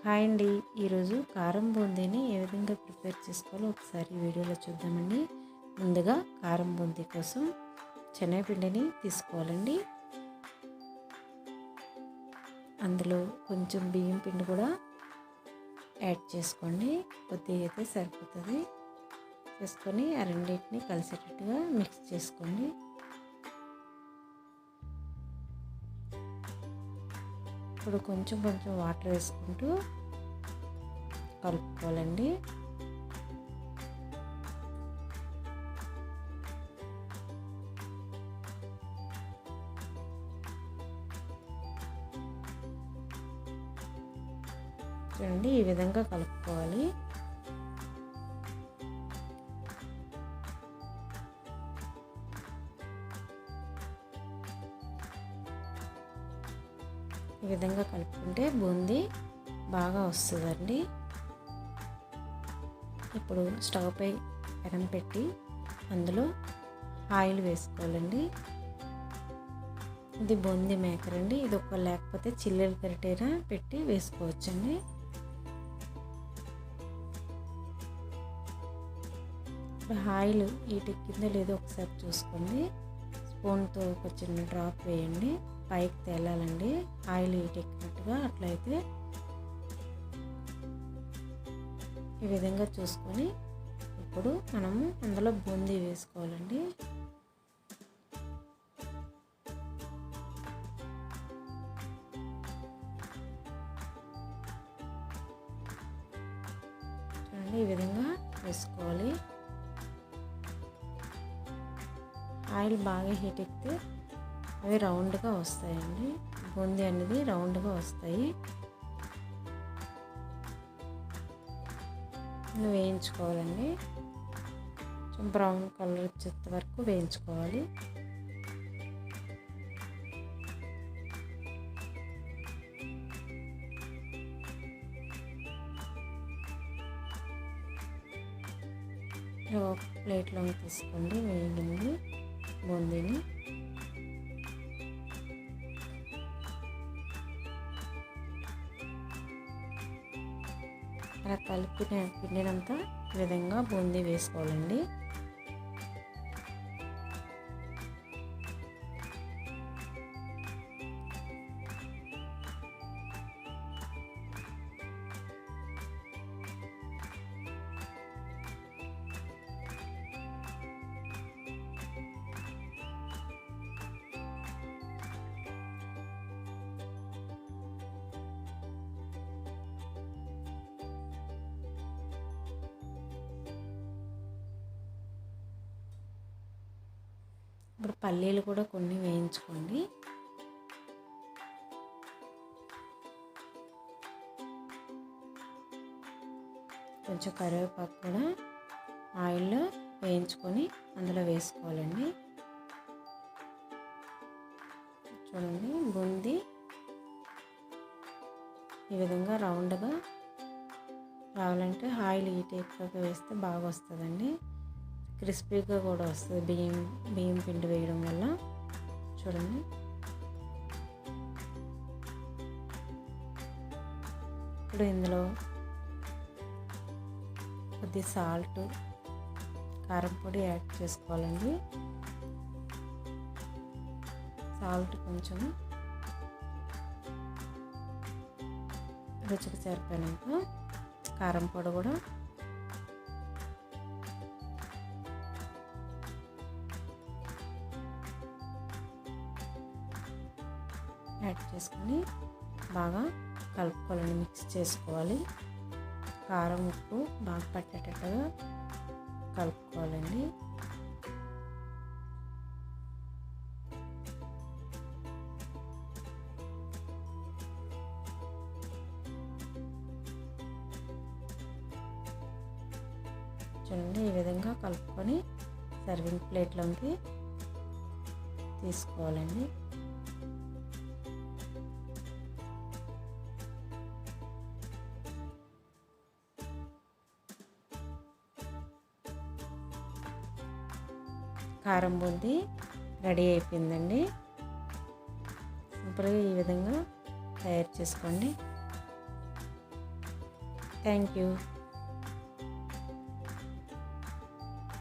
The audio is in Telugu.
హాయ్ అండి. ఈరోజు కారం బూందీని ఏ విధంగా ప్రిపేర్ చేసుకోవాలో ఒకసారి వీడియోలో చూద్దామండి. ముందుగా కారం బూందీ కోసం శనగపిండిని తీసుకోవాలండి. అందులో కొంచెం బియ్యం పిండి కూడా యాడ్ చేసుకోండి. కొద్దిగా అయితే సరిపోతుంది. చేసుకొని ఆ రెండింటిని కలిసేటట్టుగా మిక్స్ చేసుకోండి. ఇప్పుడు కొంచెం వాటర్ వేసుకుంటూ కలుపుకోవాలండి. చూడండి, ఈ విధంగా కలుపుకోవాలి. ఈ విధంగా కలుపుకుంటే బూందీ బాగా వస్తుందండి. ఇప్పుడు స్టవ్ పై పెనం పెట్టి అందులో ఆయిల్ వేసుకోవాలండి. ఇది బూందీ మేకర్ అండి. ఇది ఒక లేకపోతే చిల్లులు గరిటైనా పెట్టి వేసుకోవచ్చండి. ఇప్పుడు ఆయిల్ ఈటెక్కిందో లేదో ఒకసారి చూసుకోండి. స్పూన్తో ఒక చిన్న డ్రాప్ వేయండి. పైకి తేలాలండి ఆయిల్ ఈటెక్కినట్టుగా. అట్లయితే ఈ విధంగా చూసుకొని ఇప్పుడు మనము అందులో బూందీ వేసుకోవాలండి. చూడండి, ఈ విధంగా వేసుకోవాలి. ఆయిల్ బాగా హీట్ ఎక్కితే అవి రౌండ్గా వస్తాయండి. బూందీ అనేది రౌండ్గా వస్తాయి. వేయించుకోవాలండి. కొంచెం బ్రౌన్ కలర్ వచ్చేంత వరకు వేయించుకోవాలి. ఒక ప్లేట్లో తీసుకోండి వేగింది బూందీని. అలా కలిపిన పిండినంతా ఈ విధంగా బూందీ వేసుకోవాలండి. ఇప్పుడు పల్లీలు కూడా కొన్ని వేయించుకోండి. కొంచెం కరివేపాకు కూడా ఆయిల్లో వేయించుకొని అందులో వేసుకోవాలండి. చూడండి, బూందీ ఈ విధంగా రౌండ్గా రావాలంటే ఆయిల్ ఈ టైప్గా వేస్తే బాగా వస్తుందండి. క్రిస్పీగా కూడా వస్తుంది బియ్యం పిండి వేయడం వల్ల. చూడండి, ఇప్పుడు ఇందులో కొద్ది సాల్ట్, కారం పొడి యాడ్ చేసుకోవాలండి. సాల్ట్ కొంచెం రుచికి సరిపోయినంత, కారం పొడి కూడా యాడ్ చేసుకొని బాగా కలుపుకోవాలండి. మిక్స్ చేసుకోవాలి. కారం ఉప్పు బాగా పట్టేటట్టుగా కలుపుకోవాలండి. చూడండి, ఈ విధంగా కలుపుకొని సర్వింగ్ ప్లేట్లోకి తీసుకోవాలండి. కారం బూందీ రెడీ అయిపోయిందండి. సింపుల్గా ఈ విధంగా తయారు చేసుకోండి. Thank you.